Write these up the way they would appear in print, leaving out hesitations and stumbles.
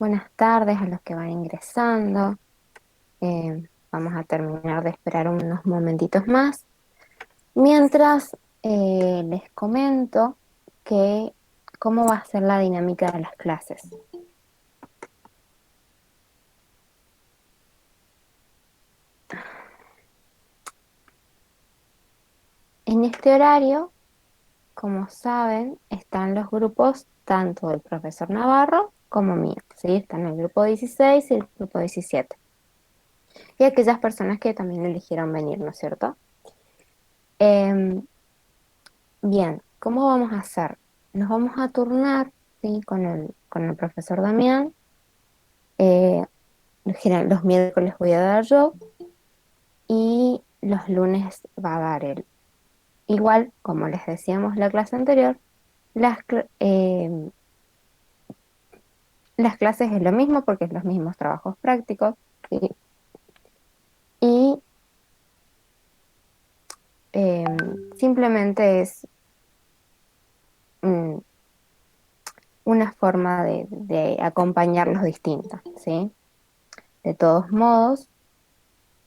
Buenas tardes a los que van ingresando. Vamos a terminar de esperar unos momentitos más. Mientras les comento que cómo va a ser la dinámica de las clases. En este horario, como saben, están los grupos tanto del profesor Navarro como mío, ¿sí? Están el grupo 16 y el grupo 17. Y aquellas personas que también eligieron venir, ¿no es cierto? Em, Bien, ¿cómo vamos a hacer? Nos vamos a turnar, ¿sí? Con el profesor Damián. Eh, los miércoles voy a dar yo y los lunes va a dar él. Igual, como les decíamos la clase anterior, las clases es lo mismo porque es los mismos trabajos prácticos, ¿sí? Y eh, simplemente es mm, una forma de acompañarlos distinta, ¿sí? De todos modos.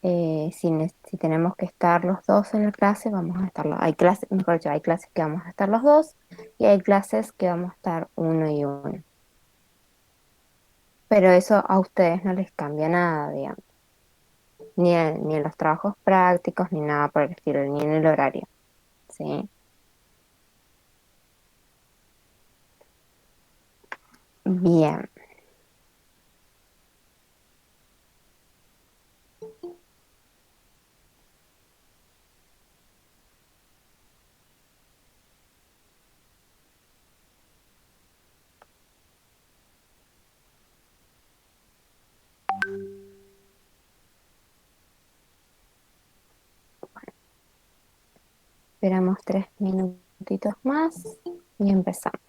Si tenemos que estar los dos en la clase, vamos a estar hay clases, mejor dicho, hay clases que vamos a estar los dos y hay clases que vamos a estar uno y uno. Pero eso a ustedes no les cambia nada, digamos, ni en los trabajos prácticos, ni nada por el estilo, ni en el horario, ¿sí? Bien, esperamos 3 minutitos más y empezamos.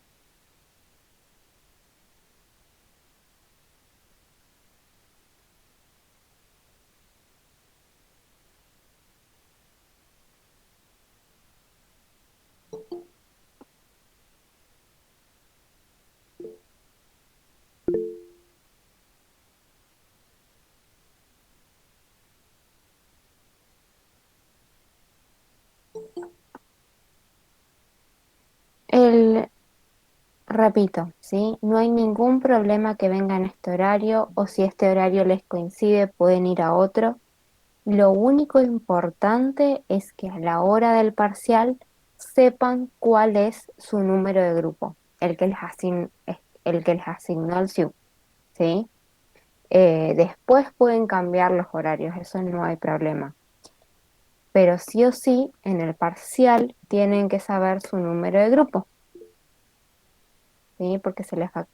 El, Repito, ¿sí? No hay ningún problema que venga en este horario o si este horario les coincide, pueden ir a otro. Lo único importante es que a la hora del parcial sepan cuál es su número de grupo, el que les asignó el SIU, ¿sí? Después pueden cambiar los horarios, eso no hay problema. Pero sí o sí, en el parcial tienen que saber su número de grupo, ¿sí? Porque se les va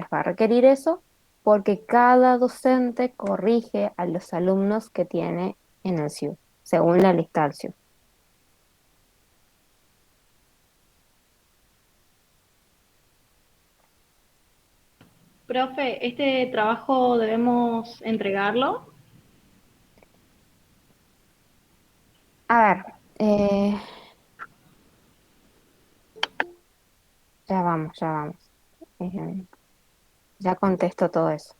a requerir eso, porque cada docente corrige a los alumnos que tiene en el SIU, según la lista del SIU. Profe, ¿este trabajo debemos entregarlo? A ver, eh, ya vamos, ya vamos. Eh, ya contesto todo eso.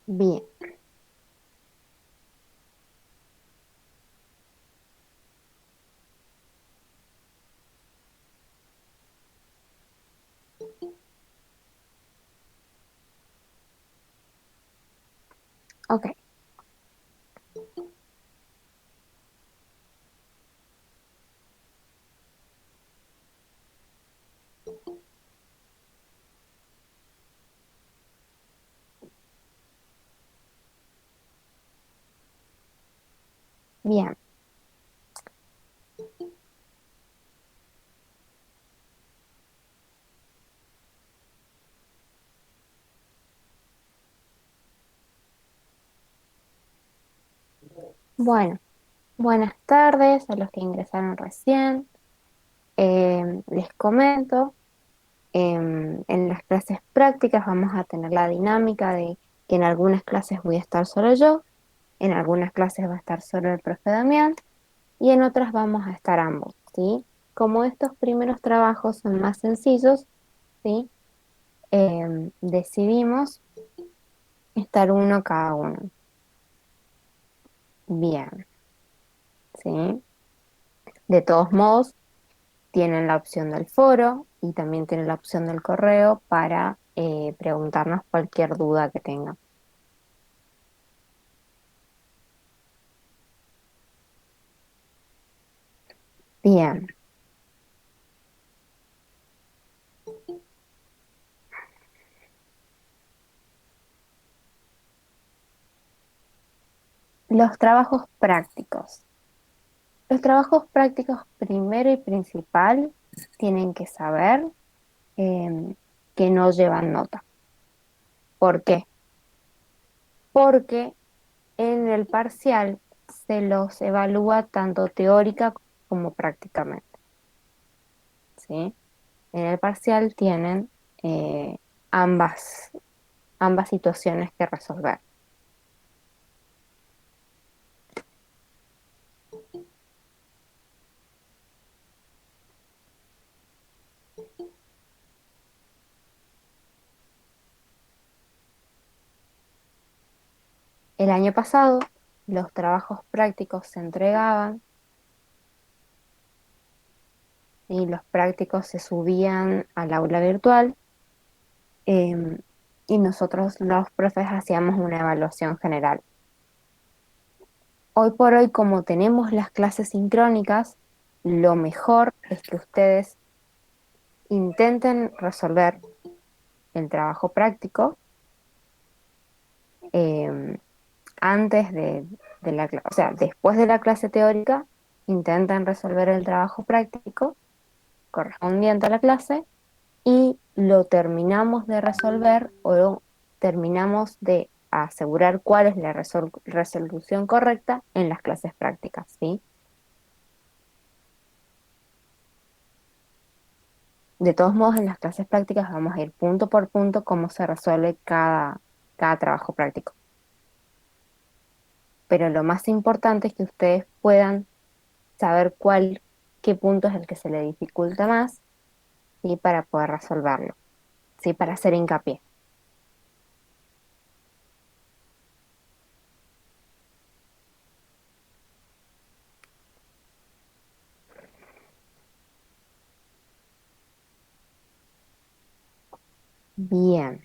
Bien, Ok, bien. Bueno, buenas tardes a los que ingresaron recién. Les comento, en las clases prácticas vamos a tener la dinámica de que en algunas clases voy a estar solo yo, en algunas clases va a estar solo el profe Damián y en otras vamos a estar ambos, ¿sí? Como estos primeros trabajos son más sencillos, ¿sí? Decidimos estar uno cada uno. Bien, ¿sí? De todos modos, tienen la opción del foro y también tienen la opción del correo para preguntarnos cualquier duda que tengan. Bien, los trabajos prácticos. Los trabajos prácticos, primero y principal, tienen que saber eh, que no llevan nota. ¿Por qué? Porque en el parcial se los evalúa tanto teórica como prácticamente, ¿sí? En el parcial tienen eh, ambas, ambas situaciones que resolver. El año pasado, los trabajos prácticos se entregaban y los prácticos se subían al aula virtual, eh, y nosotros los profes hacíamos una evaluación general. Hoy por hoy, como tenemos las clases sincrónicas, lo mejor es que ustedes intenten resolver el trabajo práctico eh, antes de la clase, o sea, después de la clase teórica, intenten resolver el trabajo práctico correspondiente a la clase y lo terminamos de resolver o terminamos de asegurar cuál es la resolución correcta en las clases prácticas, ¿sí? De todos modos, en las clases prácticas vamos a ir punto por punto cómo se resuelve cada trabajo práctico. Pero lo más importante es que ustedes puedan saber qué punto es el que se le dificulta más, ¿sí? Para poder resolverlo, ¿sí? Para hacer hincapié. Bien,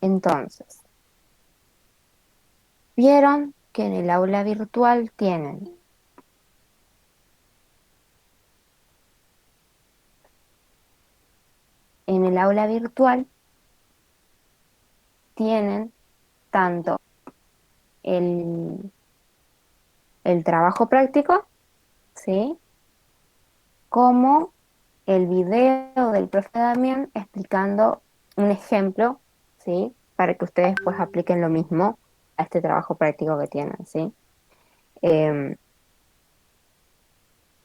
entonces, vieron que en el aula virtual en el aula virtual tienen tanto el, el trabajo práctico, ¿sí? Como el video del profe Damián explicando un ejemplo, ¿sí? Para que ustedes pues apliquen lo mismo a este trabajo práctico que tienen, ¿sí? Em,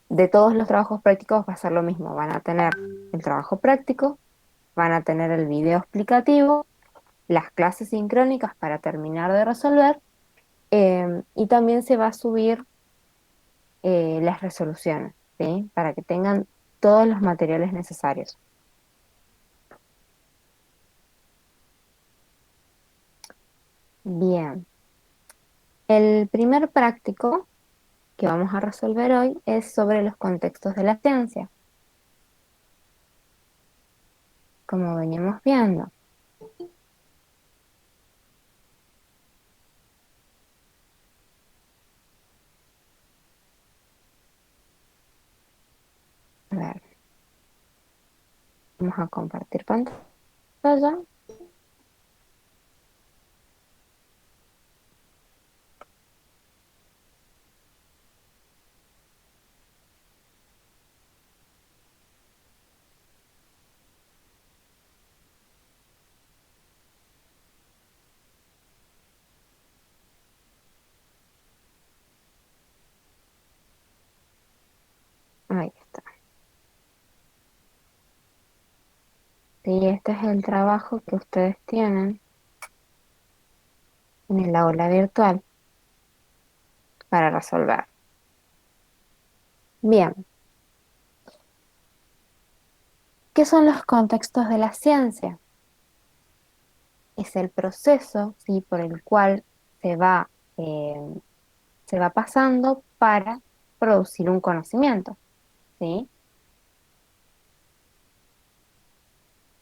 de todos los trabajos prácticos va a ser lo mismo, van a tener el trabajo práctico, van a tener el video explicativo, las clases sincrónicas para terminar de resolver, y también se va a subir las resoluciones, ¿sí? Para que tengan todos los materiales necesarios. Bien, el primer práctico que vamos a resolver hoy es sobre los contextos de la ciencia, como veníamos viendo. Vamos a compartir pantalla. Ahí está. Y este es el trabajo que ustedes tienen en el aula virtual para resolver. Bien, ¿qué son los contextos de la ciencia? Es el proceso, ¿sí?, por el cual se va, eh, se va pasando para producir un conocimiento, ¿sí?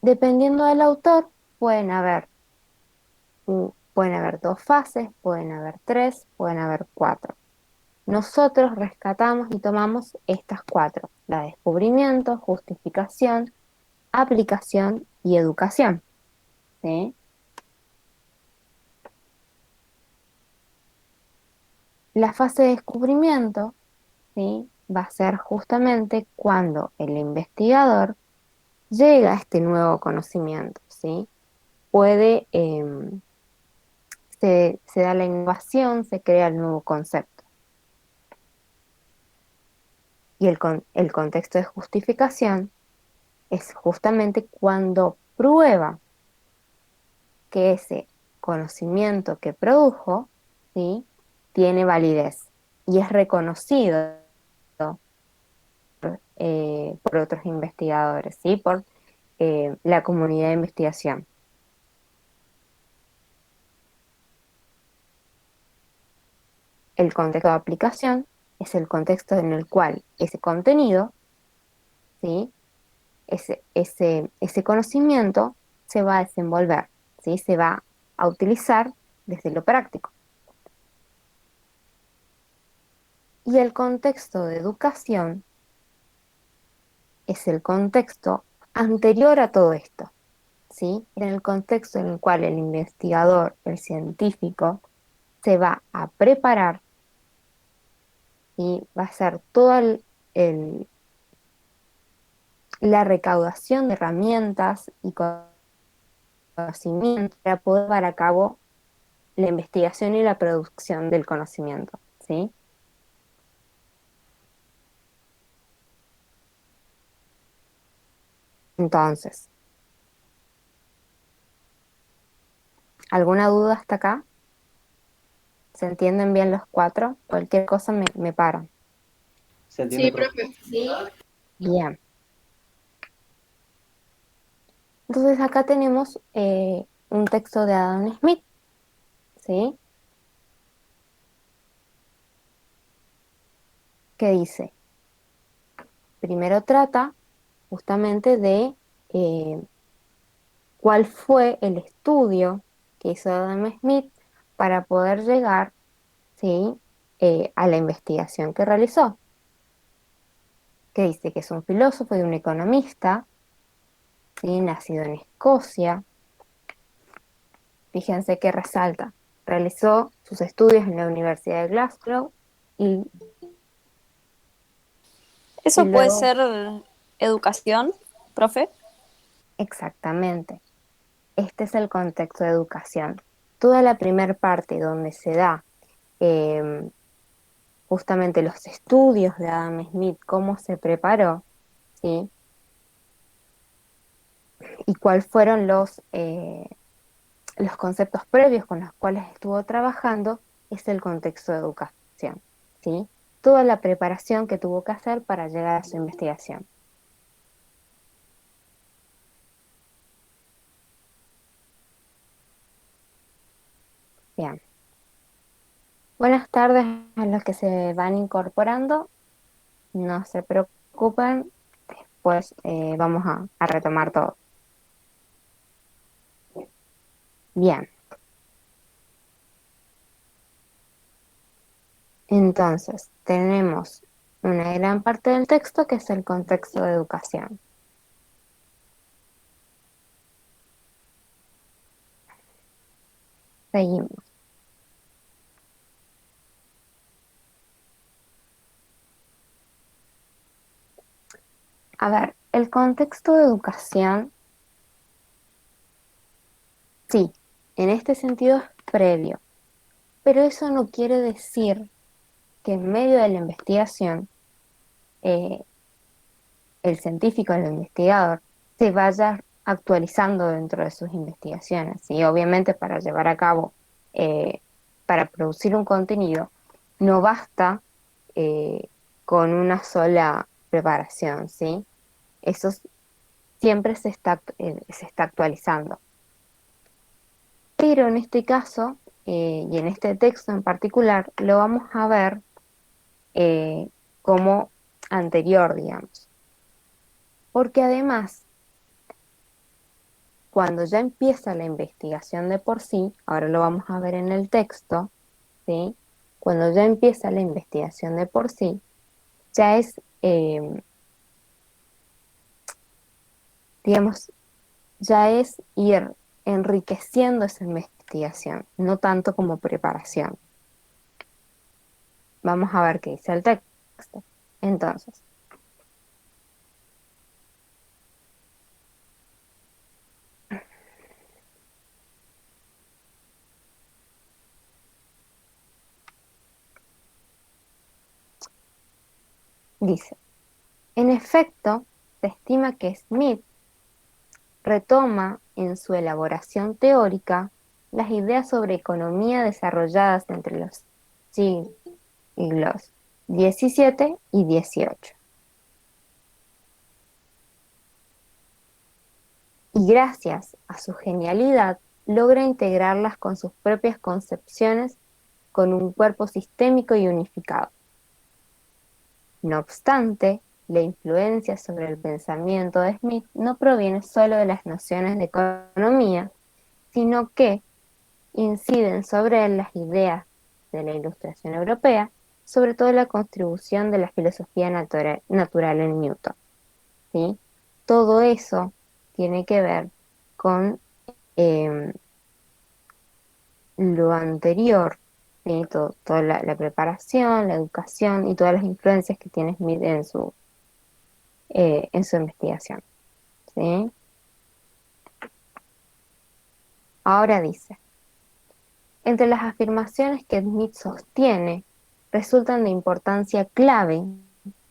Dependiendo del autor, pueden haber dos fases, pueden haber tres, pueden haber cuatro. Nosotros rescatamos y tomamos estas cuatro: la descubrimiento, justificación, aplicación y educación, ¿sí? La fase de descubrimiento, ¿sí?, va a ser justamente cuando el investigador llega a este nuevo conocimiento, ¿sí? Puede, se da la innovación, se crea el nuevo concepto. Y el contexto de justificación es justamente cuando prueba que ese conocimiento que produjo, ¿sí?, tiene validez y es reconocido por otros investigadores, ¿sí?, por la comunidad de investigación. El contexto de aplicación es el contexto en el cual ese contenido, ¿sí?, ese conocimiento se va a desenvolver, ¿sí?, se va a utilizar desde lo práctico. Y el contexto de educación es el contexto anterior a todo esto, ¿sí? En el contexto en el cual el investigador, el científico, se va a preparar y va a hacer toda la recaudación de herramientas y conocimiento para poder llevar a cabo la investigación y la producción del conocimiento, ¿sí? Entonces, ¿alguna duda hasta acá? ¿Se entienden bien los cuatro? Cualquier cosa me paro. ¿Se entiende, Sí, profe? profe. Bien. Entonces acá tenemos un texto de Adam Smith, ¿sí?, que dice, primero trata justamente de eh, cuál fue el estudio que hizo Adam Smith para poder llegar, ¿sí?, a la investigación que realizó, que dice que es un filósofo y un economista, ¿sí?, nacido en Escocia. Fíjense que resalta, realizó sus estudios en la Universidad de Glasgow y, y ¿Eso puede luego, ser educación, profe? exactamente, este es el contexto de educación. Toda la primera parte donde se da eh, justamente los estudios de Adam Smith, cómo se preparó, ¿sí?, y cuáles fueron los conceptos previos con los cuales estuvo trabajando, es el contexto de educación, ¿sí? Toda la preparación que tuvo que hacer para llegar a su investigación. Bien. Buenas tardes a los que se van incorporando. No se preocupen, pues vamos a retomar todo. Bien. Entonces, tenemos una gran parte del texto que es el contexto de educación. Seguimos. A ver, el contexto de educación, sí, en este sentido es previo, pero eso no quiere decir que en medio de la investigación eh, el científico, el investigador, se vaya actualizando dentro de sus investigaciones. Y obviamente para llevar a cabo, eh, para producir un contenido, no basta eh, con una sola preparación, ¿sí? Eso siempre se está actualizando. Pero en este caso, y en este texto en particular, lo vamos a ver eh, como anterior, digamos. Porque además, cuando ya empieza la investigación de por sí, ahora lo vamos a ver en el texto, ¿sí? Cuando ya empieza la investigación de por sí, ya es, digamos, ya es ir enriqueciendo esa investigación, no tanto como preparación. Vamos a ver qué dice el texto. Entonces, dice, en efecto, se estima que Smith retoma en su elaboración teórica las ideas sobre economía desarrolladas entre los siglos XVII y XVIII. Y gracias a su genialidad logra integrarlas con sus propias concepciones con un cuerpo sistémico y unificado. No obstante, la influencia sobre el pensamiento de Smith no proviene solo de las nociones de economía, sino que inciden sobre él las ideas de la Ilustración europea, sobre todo la contribución de la filosofía natural en Newton, ¿sí? Todo eso tiene que ver con eh, lo anterior, ¿sí? Toda la preparación, la educación y todas las influencias que tiene Smith en su investigación, ¿sí? Ahora dice, entre las afirmaciones que Smith sostiene, resultan de importancia clave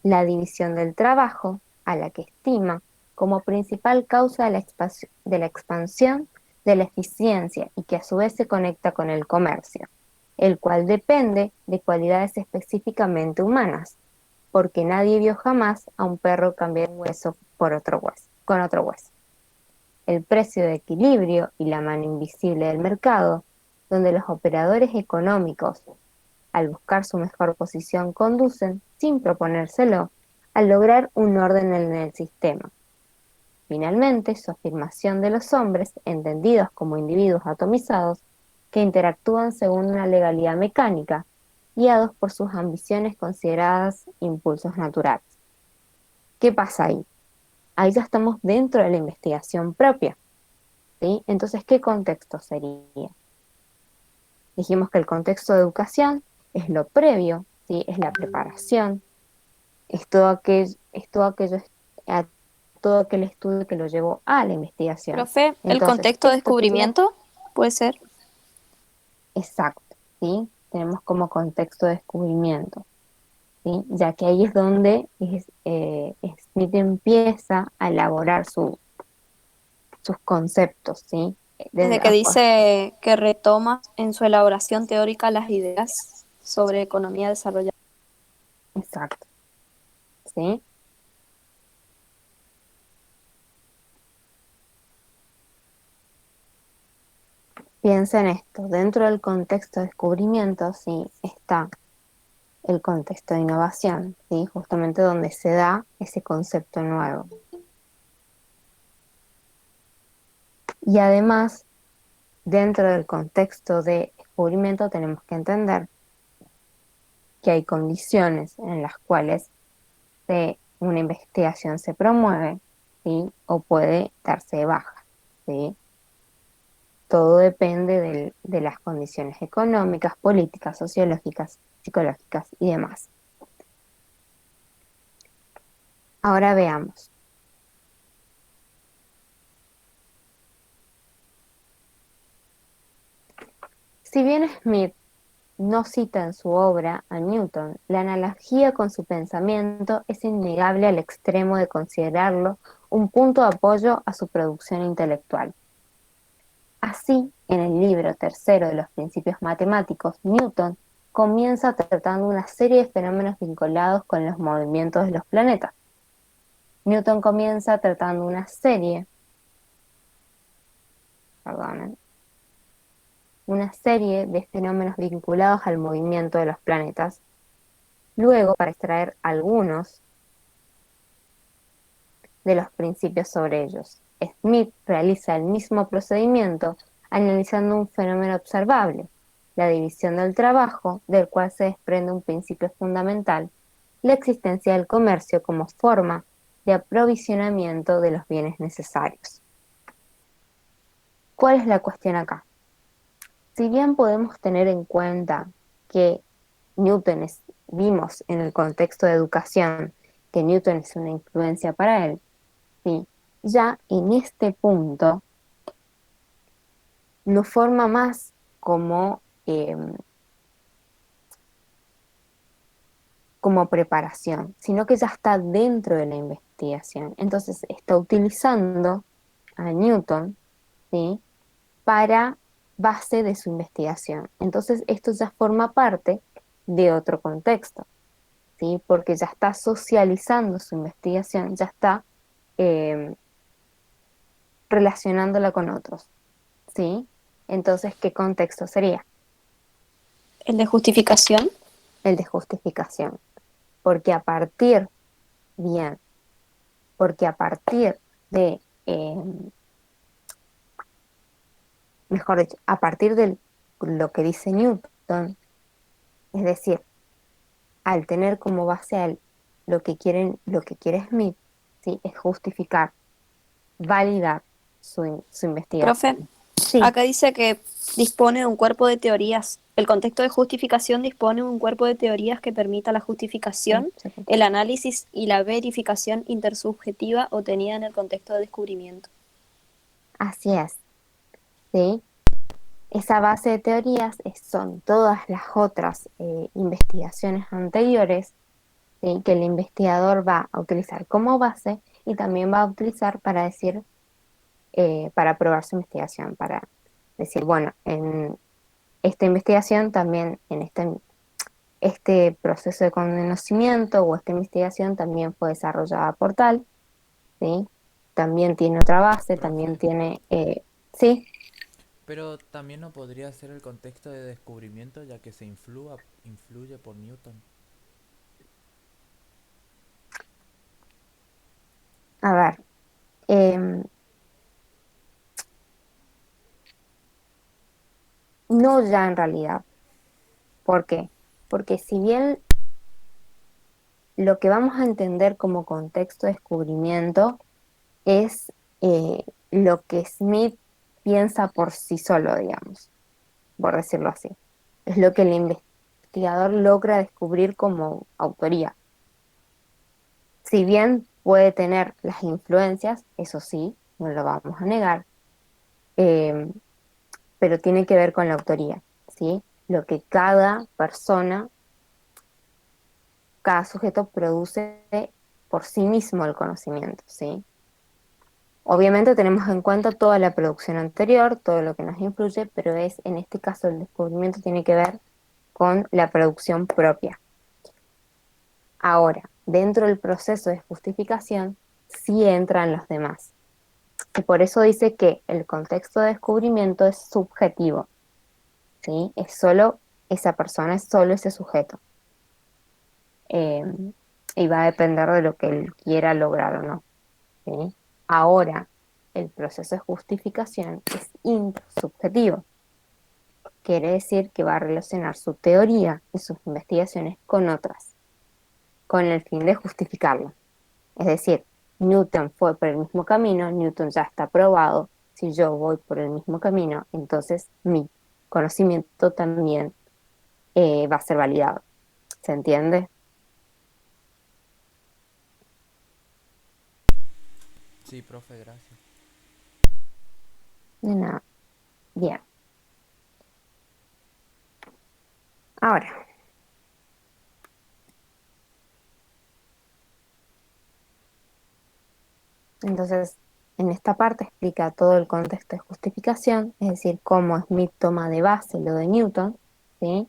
la división del trabajo, a la que estima como principal causa de la expansión de la eficiencia y que a su vez se conecta con el comercio, el cual depende de cualidades específicamente humanas, porque nadie vio jamás a un perro cambiar un hueso por otro hueso, con otro hueso. El precio de equilibrio y la mano invisible del mercado, donde los operadores económicos, al buscar su mejor posición, conducen, sin proponérselo, a lograr un orden en el sistema. Finalmente, su afirmación de los hombres, entendidos como individuos atomizados, que interactúan según una legalidad mecánica, guiados por sus ambiciones consideradas impulsos naturales. ¿Qué pasa ahí? Ahí ya estamos dentro de la investigación propia, ¿sí? Entonces, ¿qué contexto sería? Dijimos que el contexto de educación es lo previo, ¿sí? Es la preparación, a todo aquel estudio que lo llevó a la investigación. Profe, el Entonces, contexto de esto tiene, descubrimiento puede ser. exacto, ¿sí? Tenemos como contexto de descubrimiento, ¿sí? Ya que ahí es donde Smith empieza a elaborar sus conceptos, ¿sí? Desde que dice que retoma en su elaboración teórica las ideas sobre economía desarrollada. Exacto, ¿sí? Piensa en esto, dentro del contexto de descubrimiento, sí, está el contexto de innovación, ¿sí? Justamente donde se da ese concepto nuevo. Y además, dentro del contexto de descubrimiento tenemos que entender que hay condiciones en las cuales una investigación se promueve, ¿sí? O puede darse de baja, ¿sí? todo depende de las condiciones económicas, políticas, sociológicas, psicológicas y demás. Ahora veamos. Si bien Smith no cita en su obra a Newton, la analogía con su pensamiento es innegable al extremo de considerarlo un punto de apoyo a su producción intelectual. Así, en el libro tercero de los Principios Matemáticos, Newton comienza tratando una serie de fenómenos vinculados con los movimientos de los planetas. Newton comienza tratando una serie de fenómenos vinculados al movimiento de los planetas. Luego, para extraer algunos de los principios sobre ellos, Smith realiza el mismo procedimiento analizando un fenómeno observable, la división del trabajo, del cual se desprende un principio fundamental, la existencia del comercio como forma de aprovisionamiento de los bienes necesarios. ¿Cuál es la cuestión acá? Si bien podemos tener en cuenta que vimos en el contexto de educación que Newton es una influencia para él, ¿sí? Ya en este punto no forma más como preparación, sino que ya está dentro de la investigación. Entonces está utilizando a Newton, ¿sí? Para base de su investigación. Entonces esto ya forma parte de otro contexto, ¿sí? Porque ya está socializando su investigación, ya está eh, relacionándola con otros, ¿sí? Entonces, ¿qué contexto sería? El de justificación. El de justificación. Porque a partir, bien, porque a partir de, mejor dicho, a partir de lo que dice Newton, es decir, al tener como base a él lo que quiere Smith, ¿sí? Es justificar, validar su Profe, investigación. Sí, acá dice que dispone de un cuerpo de teorías. El contexto de justificación dispone de un cuerpo de teorías que permita la justificación, el análisis y la verificación intersubjetiva obtenida en el contexto de descubrimiento. así es, ¿sí? Esa base de teorías son todas las otras investigaciones anteriores, ¿sí? Que el investigador va a utilizar como base y también va a utilizar para decir, para probar su investigación, para decir, bueno, en esta investigación también, en este proceso de conocimiento o esta investigación también fue desarrollada por tal, ¿sí? También tiene otra base, también Profe, tiene, sí, pero también no podría ser el contexto de descubrimiento ya que influye por Newton. a ver, em, no ya en realidad. ¿Por qué? Porque si bien lo que vamos a entender como contexto de descubrimiento es lo que Smith piensa por sí solo, digamos, por decirlo así. Es lo que el investigador logra descubrir como autoría. Si bien puede tener las influencias, eso sí, no lo vamos a negar, eh, pero tiene que ver con la autoría, ¿sí? Lo que cada persona, cada sujeto produce por sí mismo el conocimiento, ¿sí? Obviamente tenemos en cuenta toda la producción anterior, todo lo que nos influye, pero en este caso el descubrimiento tiene que ver con la producción propia. Ahora, dentro del proceso de justificación, sí entran los demás. Y por eso dice que el contexto de descubrimiento es subjetivo, ¿sí? Es solo esa persona, es solo ese sujeto. Eh, y va a depender de lo que él quiera lograr o no, ¿sí? Ahora, el proceso de justificación es intersubjetivo. Quiere decir que va a relacionar su teoría y sus investigaciones con otras, con el fin de justificarlo. Es decir, Newton fue por el mismo camino, Newton ya está probado, si yo voy por el mismo camino, entonces mi conocimiento también va a ser validado. ¿Se entiende? Sí, profe, gracias. De nada. Bien. Ahora, entonces, en esta parte explica todo el contexto de justificación, es decir, cómo Smith toma de base lo de Newton, ¿sí?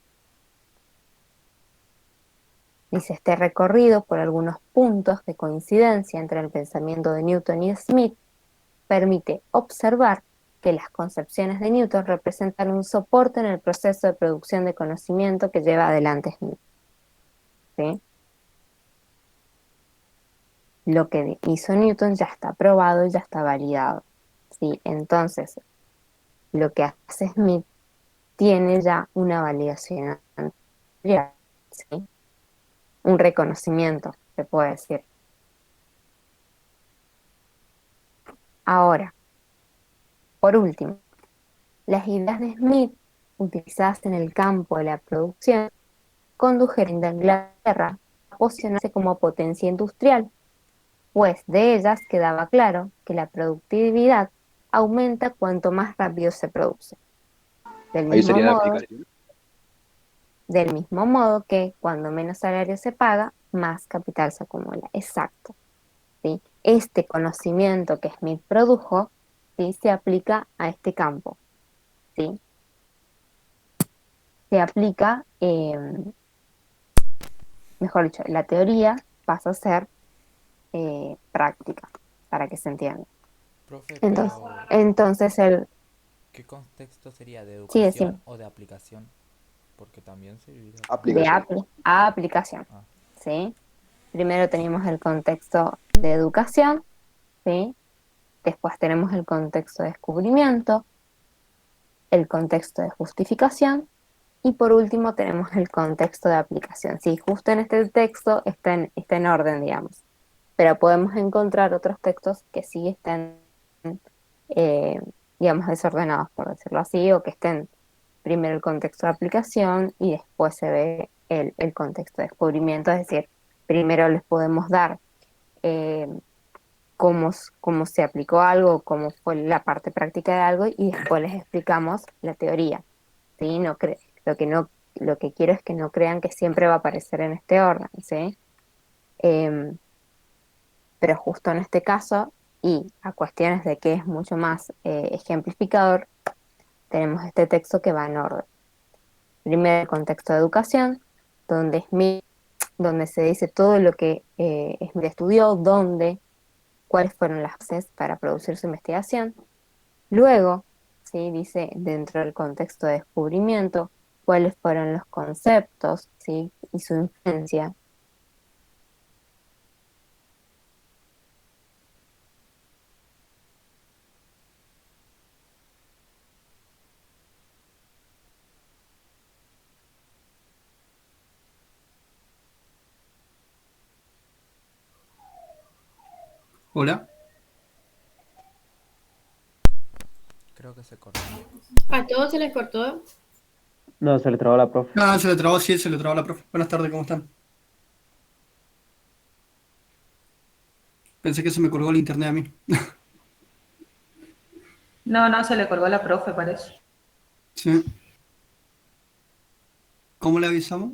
Dice, este recorrido por algunos puntos de coincidencia entre el pensamiento de Newton y Smith permite observar que las concepciones de Newton representan un soporte en el proceso de producción de conocimiento que lleva adelante Smith, ¿sí? Lo que hizo Newton ya está probado y ya está validado, ¿sí? Entonces, lo que hace Smith tiene ya una validación anterior, ¿sí? Un reconocimiento, se puede decir. Ahora, por último, las ideas de Smith, utilizadas en el campo de la producción, condujeron a Inglaterra a posicionarse como potencia industrial, pues de ellas quedaba claro que la productividad aumenta cuanto más rápido se produce. Del Ahí mismo sería la modo, aplicación. del mismo modo que cuando menos salario se paga, más capital se acumula. Exacto. ¿Sí? Este conocimiento que Smith produjo, ¿sí? Se aplica a este campo. ¿Sí? Se aplica, mejor dicho, la teoría pasa a ser práctica, para que se entienda. Profe, Entonces, pero entonces el, ¿qué contexto sería? ¿De sí, decime, educación o de aplicación? Porque también serviría para... de Aplicación. a aplicación, Ah, ¿sí? Primero tenemos el contexto de educación, ¿sí? Después tenemos el contexto de descubrimiento, el contexto de justificación y por último tenemos el contexto de aplicación. Sí, justo en este texto está en orden, digamos, pero podemos encontrar otros textos que sí están, eh, digamos, desordenados, por decirlo así, o que estén primero el contexto de aplicación y después se ve el contexto de descubrimiento, es decir, primero les podemos dar eh, cómo se aplicó algo, cómo fue la parte práctica de algo y después les explicamos la teoría. ¿Sí? Lo que no, lo que quiero es que no crean que siempre va a aparecer en este orden, ¿sí? Em, pero justo en este caso, y a cuestiones de que es mucho más ejemplificador, tenemos este texto que va en orden. Primero el contexto de educación, donde Smith, donde se dice todo lo que Smith estudió, dónde, cuáles fueron las bases para producir su investigación. Luego, ¿sí? Dice dentro del contexto de descubrimiento cuáles fueron los conceptos, ¿sí? Y su influencia. Hola. creo que se cortó. ¿A todos se les cortó? No, se le trabó la profe. Ah, se le trabó, sí, se le trabó la profe. Buenas tardes, ¿cómo están? Pensé que se me colgó el internet a mí. No, no, se le colgó a la profe, parece. Sí. ¿Cómo le avisamos?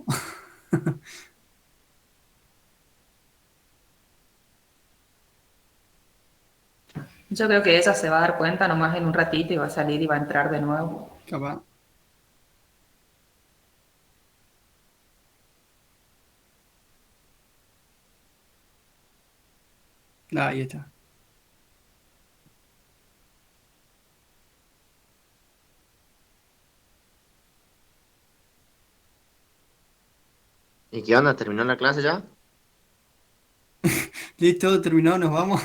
Yo creo que ella se va a dar cuenta nomás en un ratito y va a salir y va a entrar de nuevo. Capaz. Ah, ahí está. ¿Y qué onda? ¿Terminó la clase ya? Listo, terminado, nos vamos.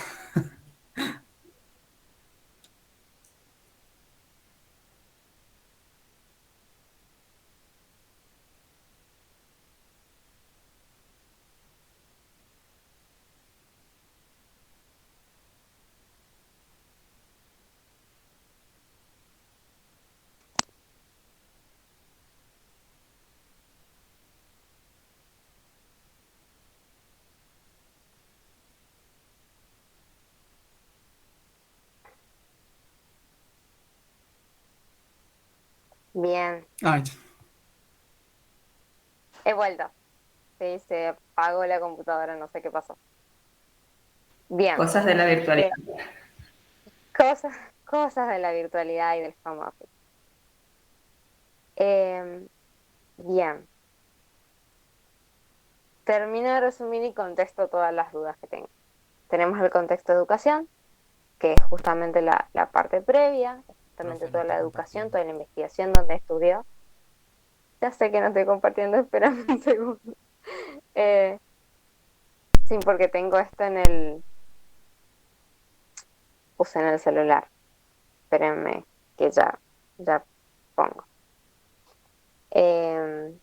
Bien, Ay, he vuelto. Sí, se apagó la computadora, no sé qué pasó. Bien, Cosas de la virtualidad. eh, cosas, cosas de la virtualidad y del home office. Em, bien, termino de resumir y contesto todas las dudas que tengo. Tenemos el contexto de educación, que es justamente la parte previa, es justamente Profe, no toda la está educación, compartiendo. toda la investigación donde estudió. Ya sé que no estoy compartiendo, espérame un segundo. Eh, sí, porque tengo esto puse en el celular. Espérenme que ya pongo. Em,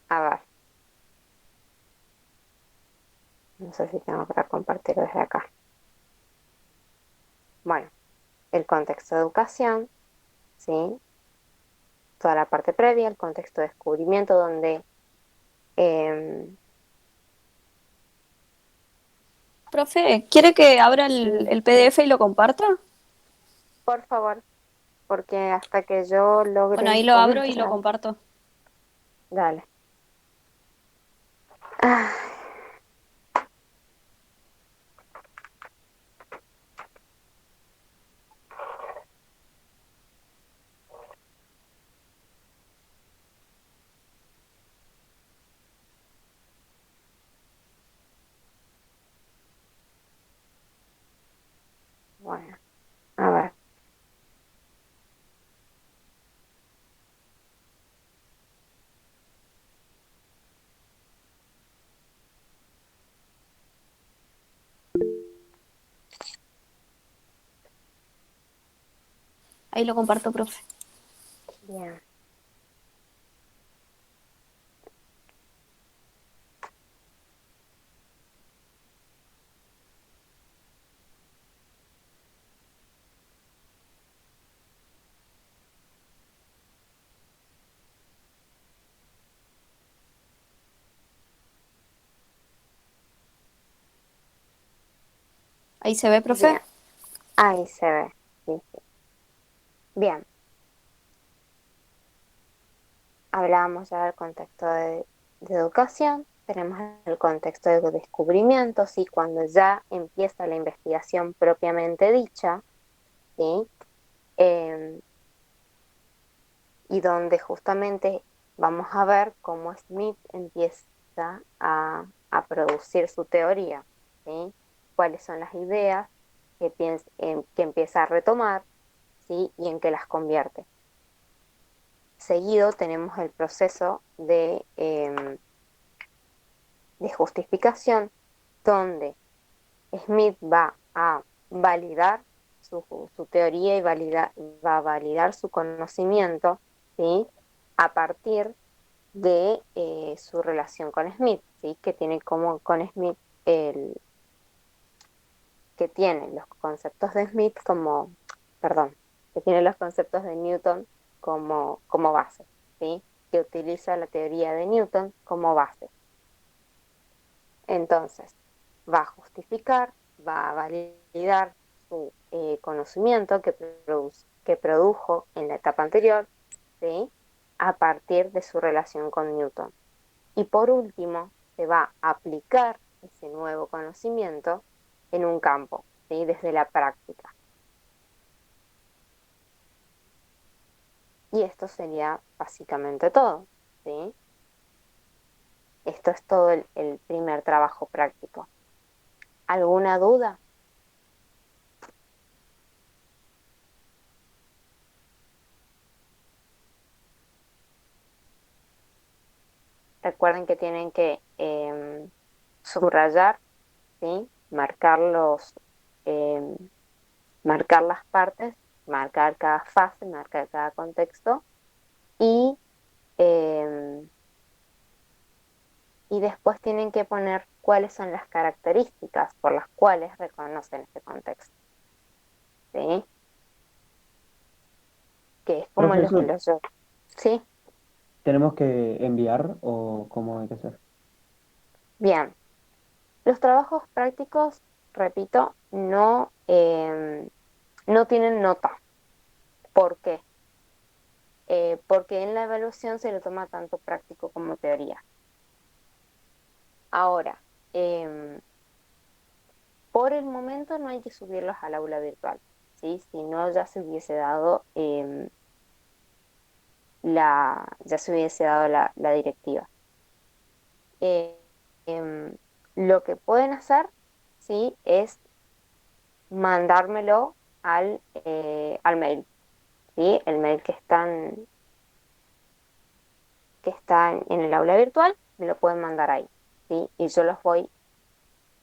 a ver, no sé si tengo para compartir desde acá. Bueno, el contexto de educación, ¿sí? Toda la parte previa, el contexto de descubrimiento, donde, em, Profe, ¿quiere que abra sí, el PDF y lo comparta? por favor, porque hasta que yo Bueno, logre ahí lo abro y lo comenzar, comparto. dale. Ah, bueno, a ver. Ahí lo comparto, profe. Bien. Ahí se ve, profe. Bien, ahí se ve. Sí, sí. Bien, hablábamos ya del contexto de educación, tenemos el contexto de descubrimiento, ¿sí? Cuando ya empieza la investigación propiamente dicha, ¿sí? Em, y donde justamente vamos a ver cómo Smith empieza a producir su teoría, ¿sí? Cuáles son las ideas que empieza a retomar, ¿sí? Y en qué las convierte. Seguido tenemos el proceso de justificación, donde Smith va a validar su teoría y va a validar su conocimiento, ¿sí? A partir de su relación con Smith, ¿sí? Que tiene como con Smith el, que tiene los conceptos de Smith como, perdón, que tiene los conceptos de Newton como base, ¿sí? Que utiliza la teoría de Newton como base. Entonces, va a justificar, va a validar su conocimiento que produjo en la etapa anterior, ¿sí? A partir de su relación con Newton. Y por último, se va a aplicar ese nuevo conocimiento en un campo, ¿sí? Desde la práctica. Y esto sería básicamente todo, ¿sí? Esto es todo el primer trabajo práctico. ¿Alguna duda? Recuerden que tienen que subrayar, ¿sí? Em, marcar las partes, marcar cada fase, marcar cada contexto y, em, y después tienen que poner cuáles son las características por las cuales reconocen este contexto, ¿sí? Que es como Profe, ¿eso ¿sí? tenemos que enviar o cómo hay que hacer? Bien. Los trabajos prácticos, repito, no tienen nota, ¿Por qué? Porque en la evaluación se lo toma tanto práctico como teoría. Ahora, por el momento no hay que subirlos al aula virtual, ¿sí? Si no, ya se hubiese dado la directiva. Eh, em, lo que pueden hacer, ¿sí? Es mandármelo al mail, ¿sí? El mail que está en el aula virtual, me lo pueden mandar ahí, ¿sí? Y yo los voy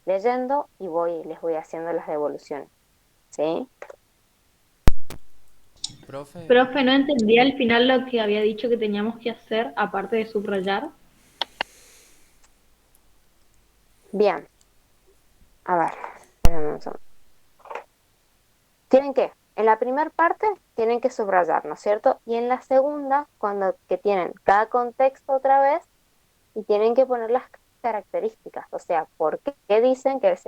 leyendo y les voy haciendo las devoluciones, ¿sí? Profe, Profe, no entendí al final lo que había dicho que teníamos que hacer, aparte de subrayar. Bien, a ver, espérame un segundo. En la primera parte, tienen que subrayar, ¿no es cierto? Y en la segunda, que tienen cada contexto otra vez, y tienen que poner las características, o sea, por qué dicen que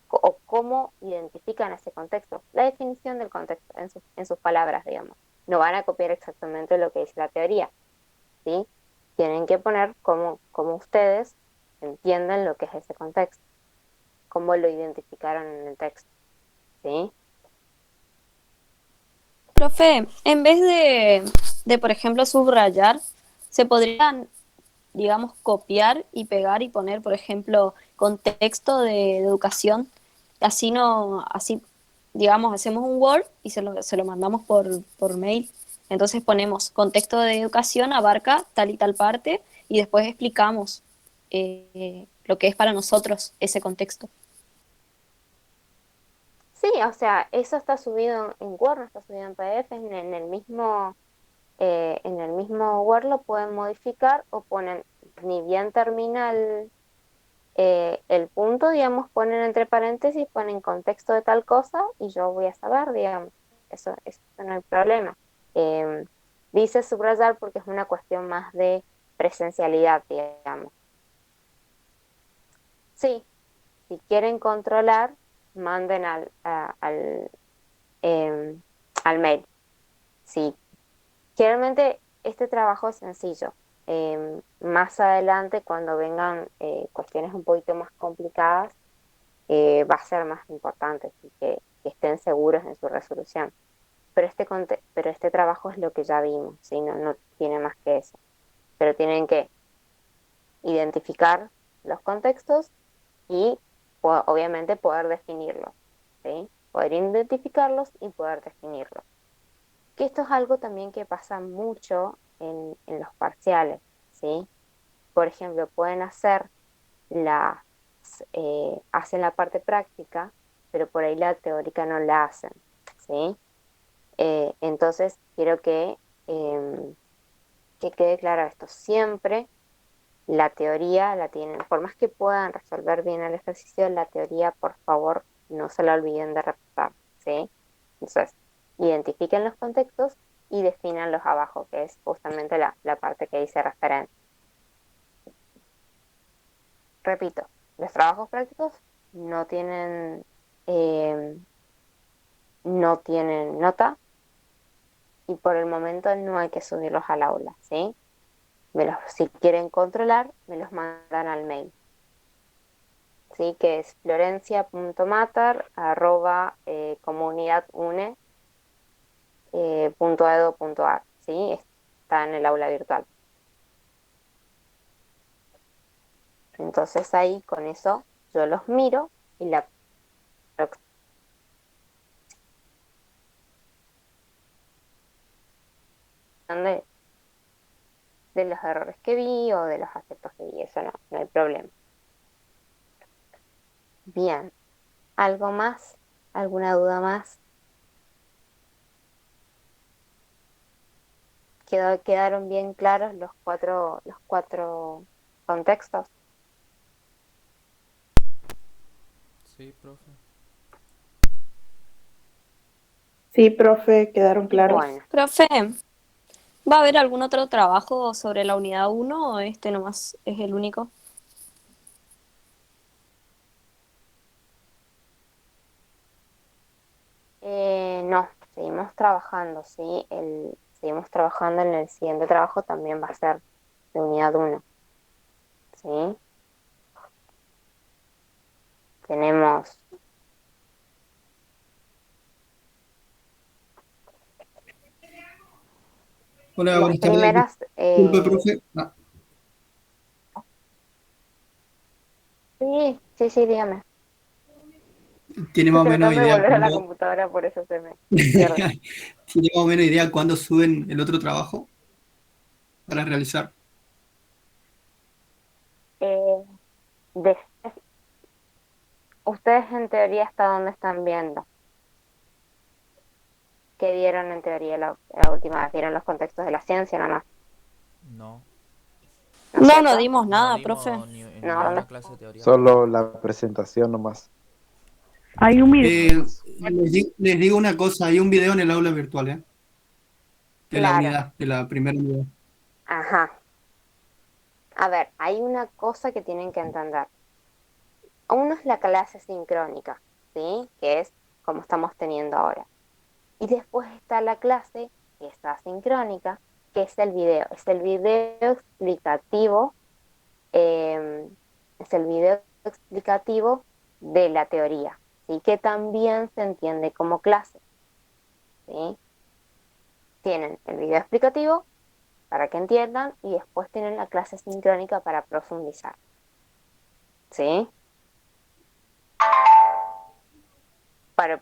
o cómo identifican ese contexto, la definición del contexto en sus palabras, digamos. No van a copiar exactamente lo que dice la teoría, ¿sí? Tienen que poner cómo ustedes entienden lo que es ese contexto, cómo lo identificaron en el texto, ¿sí? Profe, en vez de, por ejemplo, subrayar, se podrían, digamos, copiar y pegar y poner, por ejemplo, contexto de educación. Así no, así, digamos, hacemos un Word y se lo mandamos por mail. Entonces ponemos contexto de educación abarca tal y tal parte y después explicamos lo que es para nosotros ese contexto. Sí, o sea, eso está subido en Word, no está subido en PDF, en el mismo Word lo pueden modificar o ponen, ni bien termina el punto, digamos, ponen entre paréntesis, ponen contexto de tal cosa y yo voy a saber, digamos, eso no hay problema. Eh, Dice subrayar porque es una cuestión más de presencialidad, digamos. Sí, si quieren controlar, manden em, al mail. Sí, generalmente este trabajo es sencillo. Más adelante, cuando vengan cuestiones un poquito más complicadas, va a ser más importante, así que estén seguros en su resolución. Pero este trabajo es lo que ya vimos, ¿sí? No tiene más que eso. Pero tienen que identificar los contextos y obviamente poder definirlos, ¿sí? Poder identificarlos y poder definirlos. Que esto es algo también que pasa mucho en los parciales, ¿sí? Por ejemplo, las, hacen la parte práctica, pero por ahí la teórica no la hacen, ¿sí? Entonces, quiero que quede claro esto. Siempre la teoría la tienen, por más que puedan resolver bien el ejercicio, la teoría, por favor, no se la olviden de repasar, ¿sí? Entonces, identifiquen los contextos y defínanlos abajo, que es justamente la parte que dice referente. Repito, los trabajos prácticos no tienen, eh, no tienen nota y por el momento no hay que subirlos al aula, ¿sí? Si quieren controlar, me los mandan al mail, ¿sí? Que es florencia.matar@comunidadune.edu.ar, ¿sí? Está en el aula virtual. Entonces ahí con eso yo los miro y la próxima de los errores que vi o de los aceptos que vi, eso no hay problema. Bien, ¿algo más? ¿Alguna duda más? ¿Quedaron bien claros los cuatro contextos? sí, profe. Sí, profe, quedaron claros. Bueno, Profe, ¿va a haber algún otro trabajo sobre la unidad uno o este nomás es el único? no, seguimos trabajando, ¿sí? Seguimos trabajando en el siguiente trabajo, también va a ser de unidad uno, ¿sí? Tenemos Hola, las buenas tardes. primeras, Disculpe, profe. sí, dígame. ¿Tiene más Estoy o menos tratando de idea volver a la cuándo, computadora, por eso se me pierde. tiene más o menos idea cuándo suben el otro trabajo para realizar? Eh, de- Ustedes en teoría hasta dónde están viendo, qué vieron en teoría la última vez, vieron los contextos de la ciencia nomás, No, ¿no es No cierto? dimos no nada, profe. dimos No, ni ¿dónde? una clase de teoría Solo práctica. la presentación nomás. Hay un video. Les digo una cosa, hay un video en el aula virtual, de la Claro, unidad, de la primera unidad. ajá. A ver, hay una cosa que tienen que entender. Uno es la clase sincrónica, ¿sí? Que es como estamos teniendo ahora. Y después está la clase que es asincrónica, que es el video. Es el video explicativo, eh, es el video explicativo de la teoría, ¿sí? Que también se entiende como clase, ¿sí? Tienen el video explicativo para que entiendan y después tienen la clase sincrónica para profundizar, ¿sí?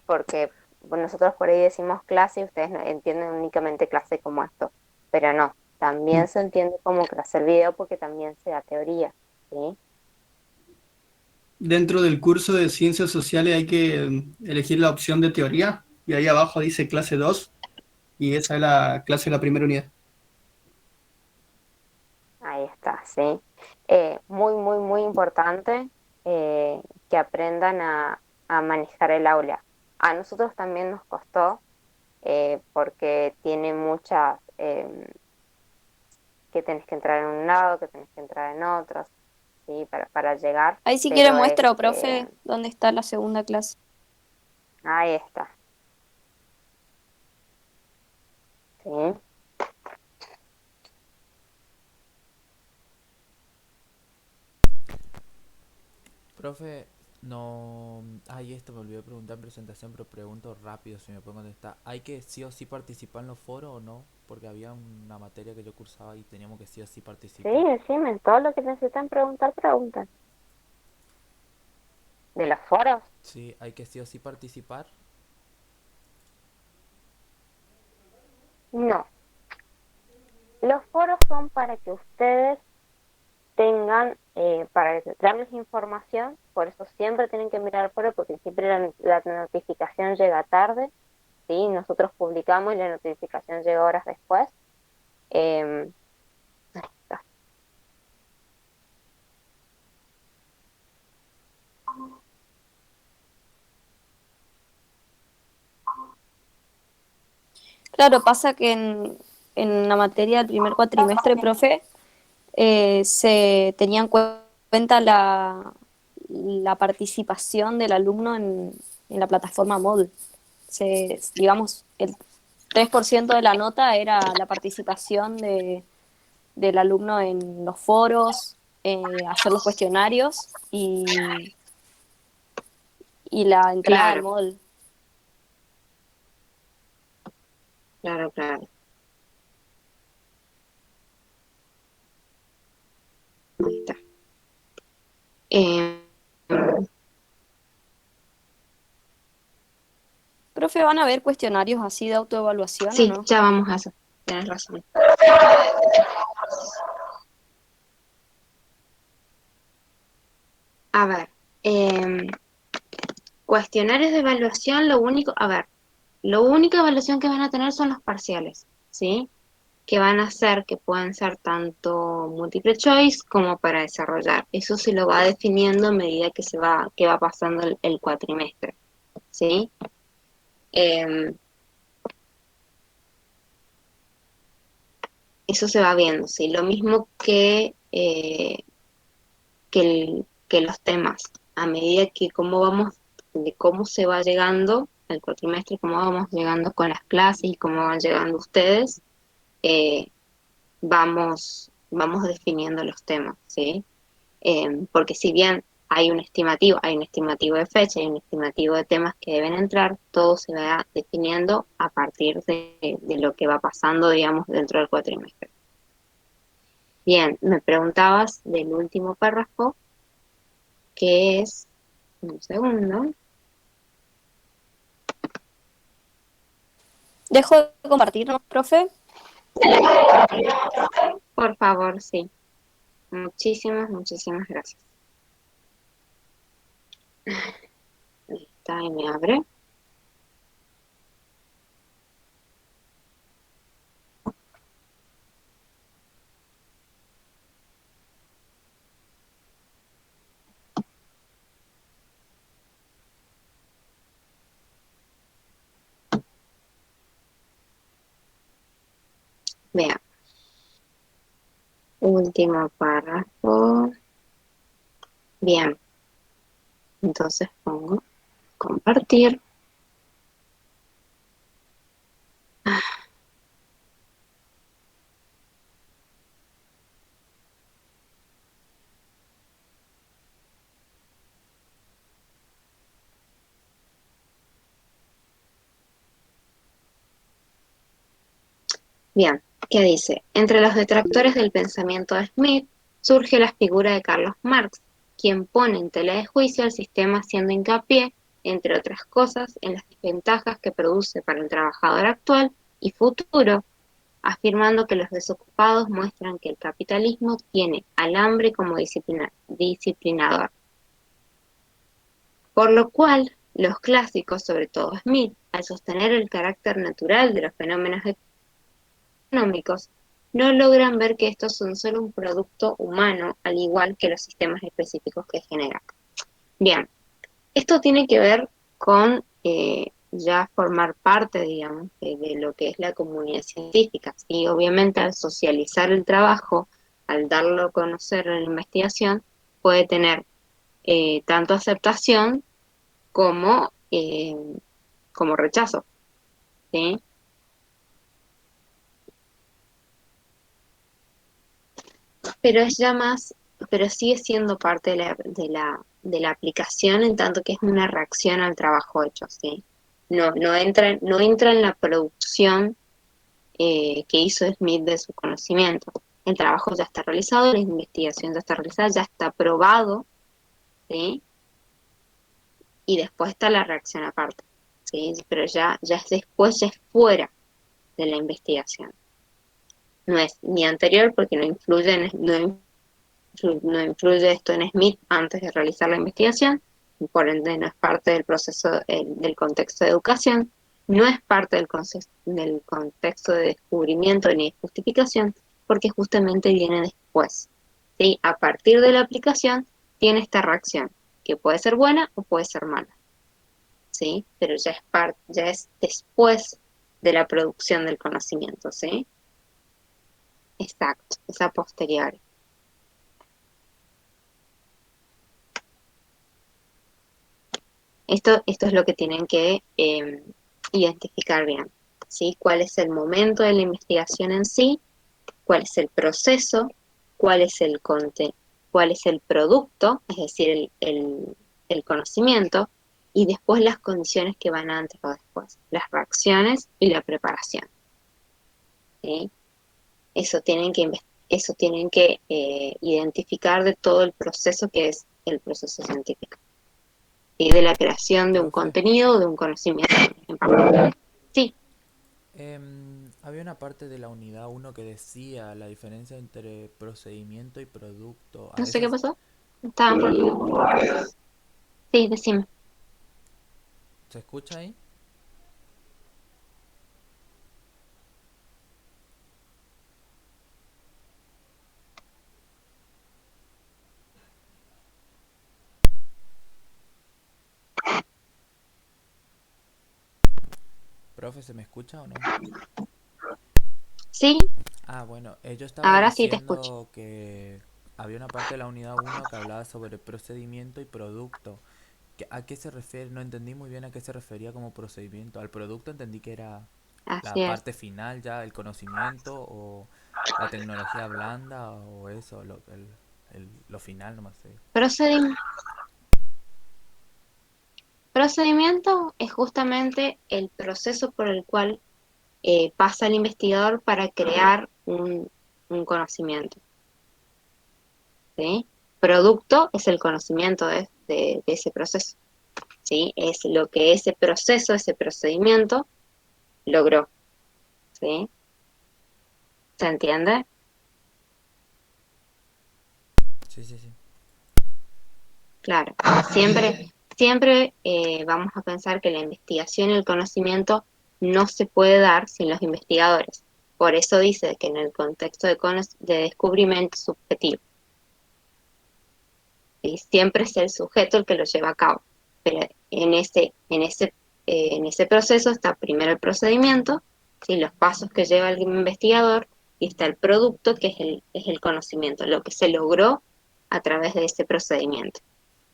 Porque bueno, nosotros por ahí decimos clase y ustedes entienden únicamente clase como esto, pero no, también se entiende como clase el video porque también se da teoría, ¿sí? Dentro del curso de ciencias sociales hay que elegir la opción de teoría y ahí abajo dice clase 2 y esa es la clase de la primera unidad. Ahí está, ¿sí? Muy importante que aprendan a manejar el aula. A nosotros también nos costó porque tiene muchas, que tenés que entrar en un lado, que tenés que entrar en otros, ¿sí? Para llegar, Ahí si quiere pero es, muestra, profe, dónde está la segunda clase. ahí está, ¿sí? Profe, no... Ay, esto me olvidé de preguntar en presentación, pero pregunto rápido si me pueden contestar. ¿Hay que sí o sí participar en los foros o no? Porque había una materia que yo cursaba y teníamos que sí o sí Sí, participar. decime, todo lo que necesitan preguntar, preguntan. ¿De los foros? Sí, hay que sí o sí participar. No. Los foros son para que ustedes tengan, para darles información, por eso siempre tienen que mirar el foro, porque siempre la notificación llega tarde, ¿sí? Nosotros publicamos y la notificación llega horas después. Ahí está. Claro, pasa que en la materia del primer cuatrimestre, profe, se tenía en cuenta la participación del alumno en la plataforma Moodle. Digamos, el 3% de la nota era la participación del alumno en los foros, hacer los cuestionarios y la entrada al Claro, Moodle. claro. Ahí está. Eh, Profe, ¿van a haber cuestionarios así de autoevaluación o sí, no? ya vamos a eso. Tienes razón. A ver, cuestionarios de evaluación, lo único de evaluación que van a tener son los parciales, ¿sí? Que van a ser, que pueden ser tanto múltiple choice como para desarrollar. Eso se lo va definiendo a medida que va pasando el cuatrimestre, ¿sí? Em, Eso se va viendo, ¿sí? Lo mismo que los temas, a medida que de cómo se va llegando el cuatrimestre, cómo vamos llegando con las clases y cómo van llegando ustedes, eh, vamos definiendo los temas, ¿sí? Porque si bien hay un estimativo de fecha, hay un estimativo de temas que deben entrar, todo se va definiendo a partir de lo que va pasando, digamos, dentro del cuatrimestre. Bien, me preguntabas del último párrafo, que es, un segundo, ¿Dejo de compartirnos, profe? por favor, sí. Muchísimas gracias. Ahí está, y me abre. Vean, último párrafo. Bien, entonces pongo compartir. Bien, ¿qué dice? Entre los detractores del pensamiento de Smith surge la figura de Carlos Marx, quien pone en tela de juicio al sistema haciendo hincapié, entre otras cosas, en las desventajas que produce para el trabajador actual y futuro, afirmando que los desocupados muestran que el capitalismo tiene al hambre como disciplinador. Por lo cual, los clásicos, sobre todo Smith, al sostener el carácter natural de los fenómenos económicos, no logran ver que estos son solo un producto humano, al igual que los sistemas específicos que generan. Bien, esto tiene que ver con ya formar parte, digamos, de lo que es la comunidad científica. ¿Sí? Obviamente, al socializar el trabajo, al darlo a conocer en la investigación, puede tener tanto aceptación como rechazo. ¿Sí? Pero es ya más, pero sigue siendo parte de la aplicación en tanto que es una reacción al trabajo hecho, ¿sí? No entra en la producción que hizo Smith de su conocimiento. El trabajo ya está realizado, la investigación ya está realizada, ya está probado, ¿sí? Y después está la reacción aparte, ¿sí? Pero ya es después, ya es fuera de la investigación. No es ni anterior porque no influye esto en Smith antes de realizar la investigación, y por ende no es parte del proceso del contexto de educación, no es parte del contexto de descubrimiento ni de justificación, porque justamente viene después. ¿Sí? A partir de la aplicación tiene esta reacción, que puede ser buena o puede ser mala, ¿sí? Pero ya es después de la producción del conocimiento, ¿sí? Exacto, es a posteriori. Esto es lo que tienen que identificar bien, ¿sí? ¿Cuál es el momento de la investigación en sí? ¿Cuál es el proceso? ¿Cuál es cuál es el producto? Es decir, el conocimiento. Y después las condiciones que van antes o después, las reacciones y la preparación, ¿sí? Eso tienen que identificar de todo el proceso que es el proceso científico. Y de la creación de un Profe, contenido o de un conocimiento en particular. Sí, había una parte de la unidad uno que decía la diferencia entre procedimiento y producto. no A sé qué esas, pasó. Estaban por... Sí, decime. ¿se escucha ahí? Profe, ¿se me escucha o no? Sí, Ah, bueno, yo estaba ahora sí te escucho. diciendo que había una parte de la unidad uno que hablaba sobre procedimiento y producto. ¿A qué se refiere? No entendí muy bien a qué se refería como procedimiento. Al producto entendí que era Así la es. parte final ya, el conocimiento o la tecnología blanda o eso, lo final nomás. Sí. Procedim- Procedimiento es justamente el proceso por el cual pasa el investigador para crear un conocimiento, ¿sí? Producto es el conocimiento de ese proceso, ¿sí? Es lo que ese proceso, ese procedimiento logró, ¿sí? ¿Se entiende? Sí, sí, sí. Claro. Siempre vamos a pensar que la investigación y el conocimiento no se puede dar sin los investigadores. Por eso dice que en el contexto de descubrimiento subjetivo, ¿sí? Siempre es el sujeto el que lo lleva a cabo. Pero en ese proceso está primero el procedimiento, ¿sí? Los pasos que lleva el investigador, y está el producto, que es el conocimiento, lo que se logró a través de ese procedimiento,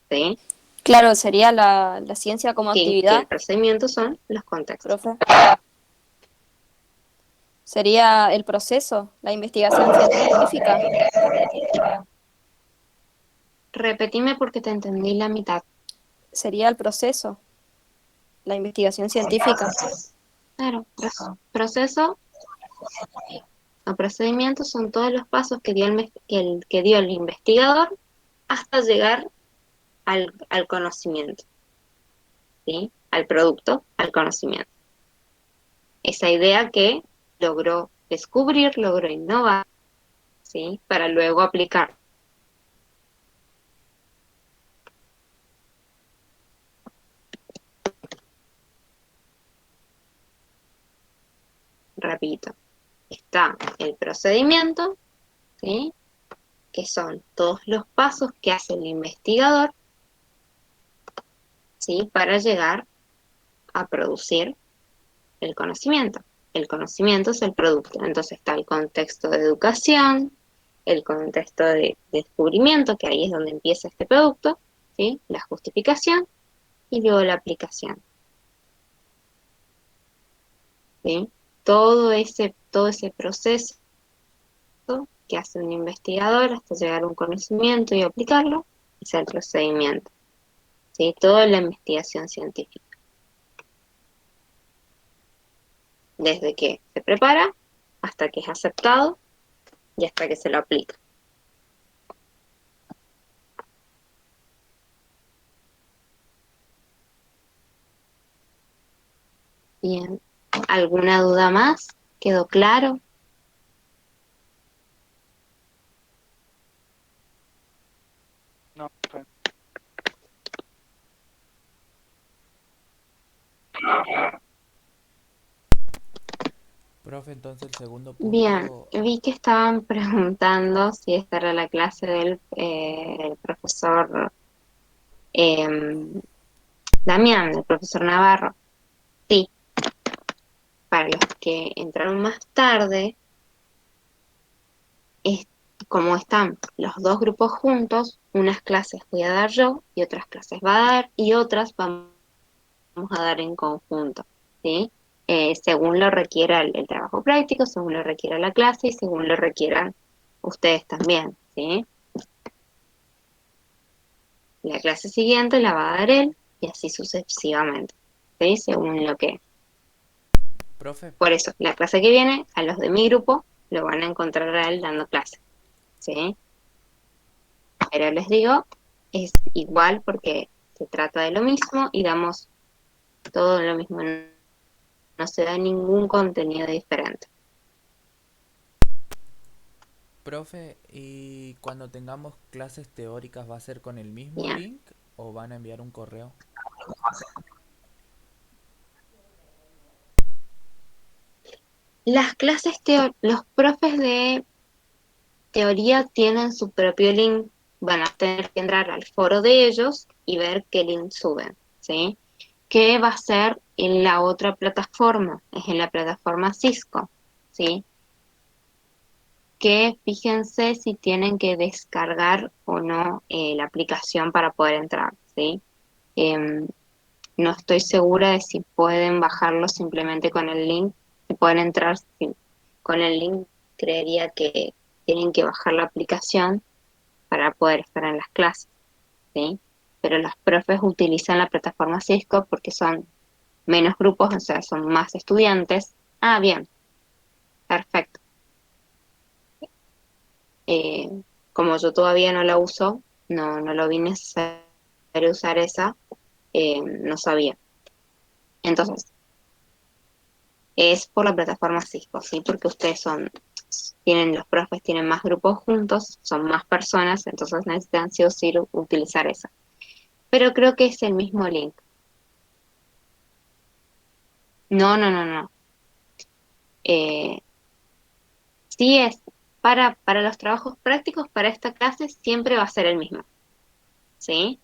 ¿sí? Claro, sería la ciencia como Que el actividad, procedimiento son los contextos. profe. Sería el proceso, la investigación científica. Repetime porque te entendí la mitad. Sería el proceso, la investigación científica. Claro, proceso o procedimiento son todos los pasos que dio que dio el investigador hasta llegar al conocimiento, ¿sí? Al producto, al conocimiento. Esa idea que logró descubrir, logró innovar, ¿sí? Para luego aplicar. Repito, está el procedimiento, ¿sí? Que son todos los pasos que hace el investigador, ¿sí? Para llegar a producir el conocimiento. El conocimiento es el producto. Entonces está el contexto de educación, el contexto de descubrimiento, que ahí es donde empieza este producto, ¿sí? La justificación y luego la aplicación, ¿sí? Todo ese proceso que hace un investigador hasta llegar a un conocimiento y aplicarlo es el procedimiento, ¿sí? Toda la investigación científica, desde que se prepara hasta que es aceptado y hasta que se lo aplica. Bien, ¿alguna duda más? ¿Quedó claro? No, profe. Profe, entonces el segundo Bien, punto, vi que estaban preguntando si esta era la clase del profesor em, Damián, del profesor Navarro. Sí, para los que entraron más tarde, es, como están los dos grupos juntos, unas clases voy a dar yo y otras clases va a dar y otras vamos a dar en conjunto, ¿sí? Según lo requiera el trabajo práctico, según lo requiera la clase y según lo requieran ustedes también, ¿sí? La clase siguiente la va a dar él y así sucesivamente, ¿sí? Según lo que... profe, Por eso, la clase que viene, a los de mi grupo, lo van a encontrar a él dando clase, ¿sí? Pero les digo, es igual porque se trata de lo mismo y damos todo lo mismo, no se da ningún contenido diferente. profe, ¿y cuando tengamos clases teóricas va a ser con el mismo Bien. link o van a enviar un correo? Las los profes de teoría tienen su propio link, van a tener que entrar al foro de ellos y ver qué link suben, ¿sí? ¿Qué va a ser en la otra plataforma? Es en la plataforma Cisco, ¿sí? Que fíjense si tienen que descargar o no la aplicación para poder entrar, ¿sí? Em, no estoy segura de si pueden bajarlo simplemente con el link, si pueden entrar con el link. Creería que tienen que bajar la aplicación para poder estar en las clases, ¿sí? Pero los profes utilizan la plataforma Cisco porque son menos grupos, o sea, son más estudiantes. Ah, bien, perfecto. Eh, Como yo todavía no la uso, no lo vi necesario usar esa, no sabía. Entonces, es por la plataforma Cisco, ¿sí? Porque los profes tienen más grupos juntos, son más personas, entonces necesitan sí o sí utilizar esa. Pero creo que es el mismo link. No, no, no, no. Eh, sí es, para los trabajos prácticos, para esta clase siempre va a ser el mismo, ¿sí?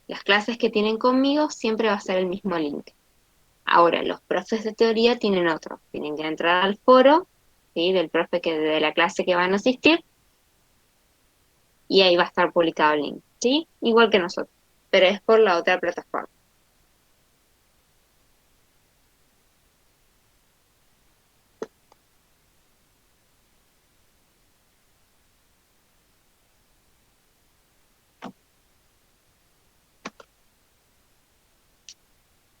Las clases que tienen conmigo siempre va a ser el mismo link. Ahora, los profes de teoría tienen otro. Tienen que entrar al foro, ¿sí? Del profe de la clase que van a asistir, y ahí va a estar publicado el link, ¿sí? Igual que nosotros, pero es por la otra plataforma.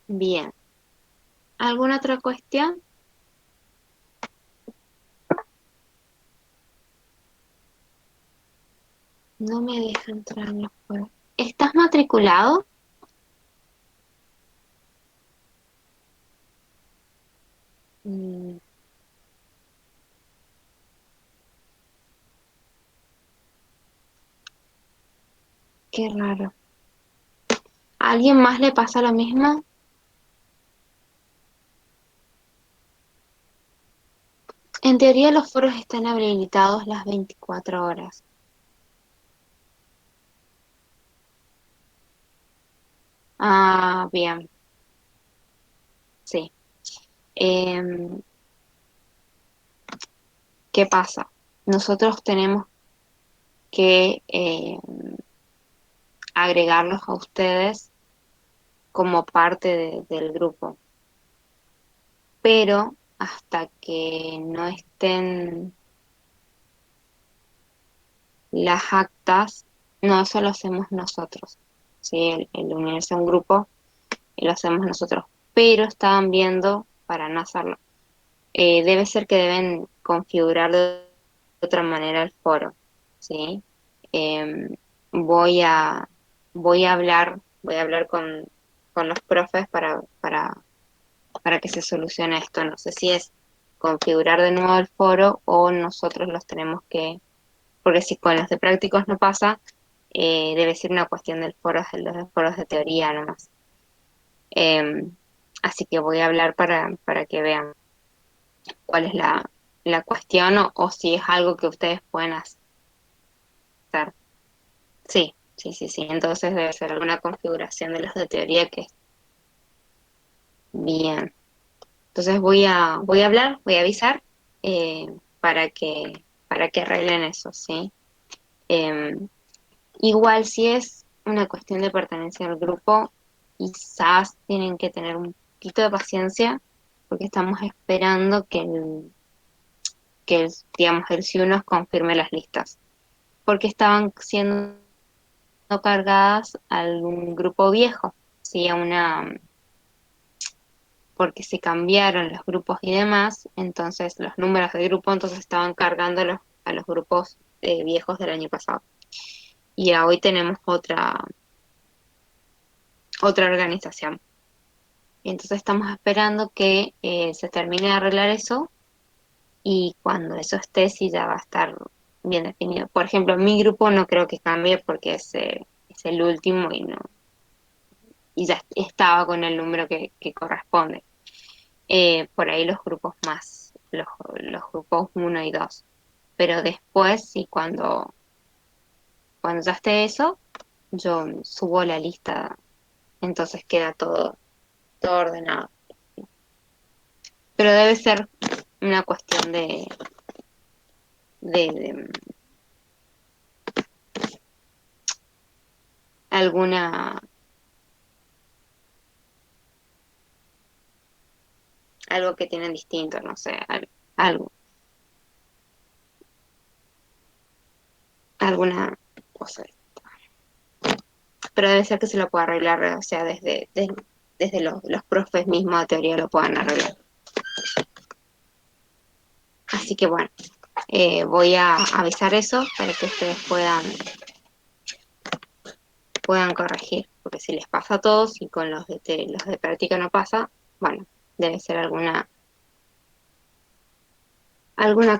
Bien. ¿Alguna otra cuestión? No me deja entrar en los foros. ¿Estás matriculado? Mm, qué raro. ¿A alguien más le pasa lo mismo? En teoría los foros están habilitados las 24 horas. Ah, bien, sí. Em, ¿Qué pasa? Nosotros tenemos que agregarlos a ustedes como parte del grupo, pero hasta que no estén las actas, no, eso lo hacemos nosotros, ¿sí? El unirse a un grupo y lo hacemos nosotros, pero estaban viendo para no hacerlo. Debe ser que deben configurar de otra manera el foro, ¿sí? Em, voy a, voy a hablar con los profes para que se solucione esto. No sé si es configurar de nuevo el foro o nosotros los tenemos porque si con los de prácticos no pasa, debe ser una cuestión de los foros de teoría nomás. Em, Así que voy a hablar para que vean cuál es la cuestión o si es algo que ustedes pueden hacer. Sí, sí, sí, sí. Entonces debe ser alguna configuración de los de teoría que es bien. Entonces voy a hablar, voy a avisar eh, para que arreglen eso, ¿sí? Em, Igual si es una cuestión de pertenencia al grupo, quizás tienen que tener un poquito de paciencia porque estamos esperando digamos, el si nos confirme las listas, porque estaban siendo cargadas a un grupo viejo, ¿sí? Porque se cambiaron los grupos y demás, entonces los números de grupo entonces estaban cargando a los grupos viejos del año pasado. Y hoy tenemos otra organización. Y entonces estamos esperando que se termine de arreglar eso y cuando eso esté, sí ya va a estar bien definido. Por ejemplo, mi grupo no creo que cambie porque es el último y ya estaba con el número que corresponde. Por ahí los grupos los grupos uno y 2. Pero después, sí, cuando ya esté eso, yo subo la lista, entonces queda todo ordenado. Pero debe ser una cuestión de alguna algo que tienen distinto, no sé, algo, alguna cosa. Pero debe ser que se lo pueda arreglar, o sea, desde los profes mismos de teoría lo puedan arreglar. Así que bueno, voy a avisar eso para que ustedes puedan corregir, porque si les pasa a todos y con los de práctica no pasa, bueno, debe ser alguna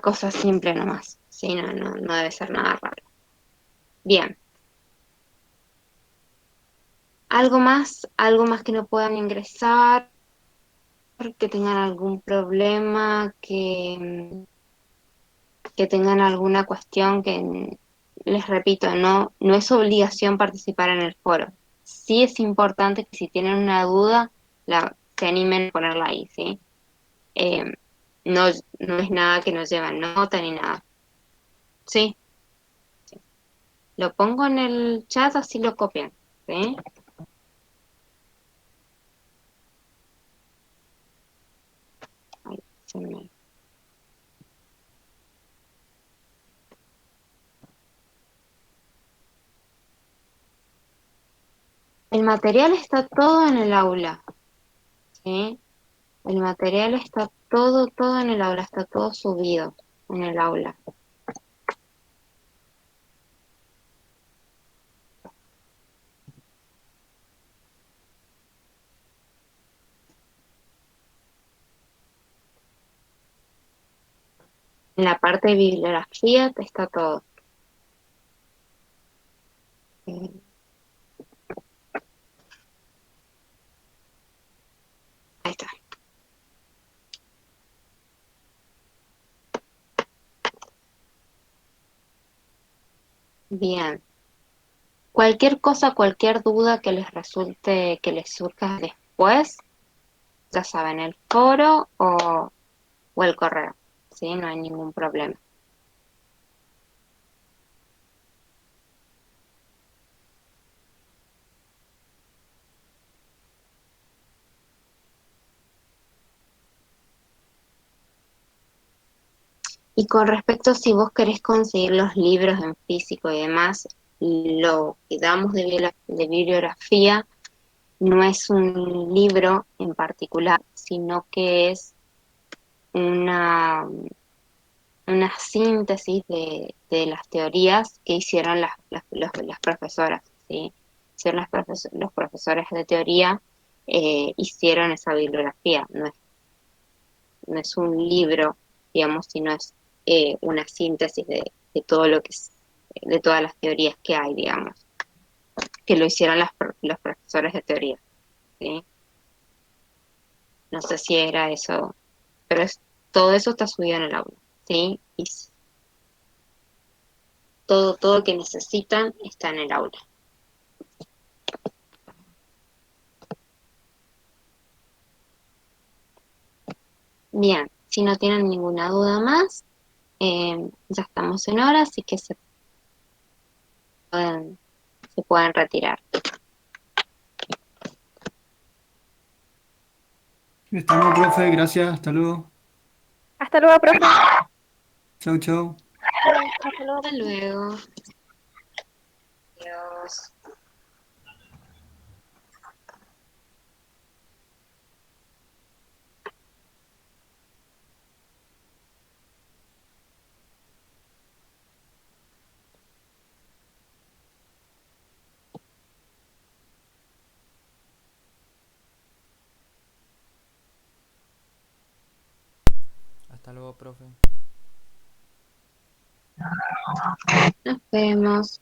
cosa simple nomás, ¿sí? No debe ser nada raro. Bien, algo más que no puedan ingresar, que tengan algún problema, que tengan alguna cuestión que, les repito, no es obligación participar en el foro. Sí es importante que si tienen una duda, se animen a ponerla ahí, ¿sí? Eh, no es nada que nos lleven nota ni nada. Sí, sí. Lo pongo en el chat, así lo copian, ¿sí? Ay, se me- El material está todo en el aula, ¿sí? El material está todo en el aula, está todo subido en el aula. En la parte de bibliografía está todo. Eh, Ahí está. Bien. Cualquier cosa, cualquier duda que les resulte, que les surja después, ya saben, el foro o el correo, ¿sí? No hay ningún problema. Y con respecto si vos querés conseguir los libros en físico y demás, lo que damos de bibliografía no es un libro en particular, sino que es una, una síntesis de las teorías que hicieron las profesoras, ¿sí? Hicieron los profesores de teoría, hicieron esa bibliografía, no es un libro, digamos, sino es una síntesis de todo lo que es, de todas las teorías que hay, digamos, que lo hicieron los profesores de teoría, ¿sí? No sé si era eso, pero todo eso está subido en el aula, ¿sí? Y todo lo que necesitan está en el aula. Bien, si no tienen ninguna duda más, ya estamos en hora, así que se pueden retirar. Estamos, profe, gracias, hasta luego. Hasta luego, profe. Chau, chau. Hasta luego. Hasta luego. Adiós. Hasta luego, profe. Nos vemos.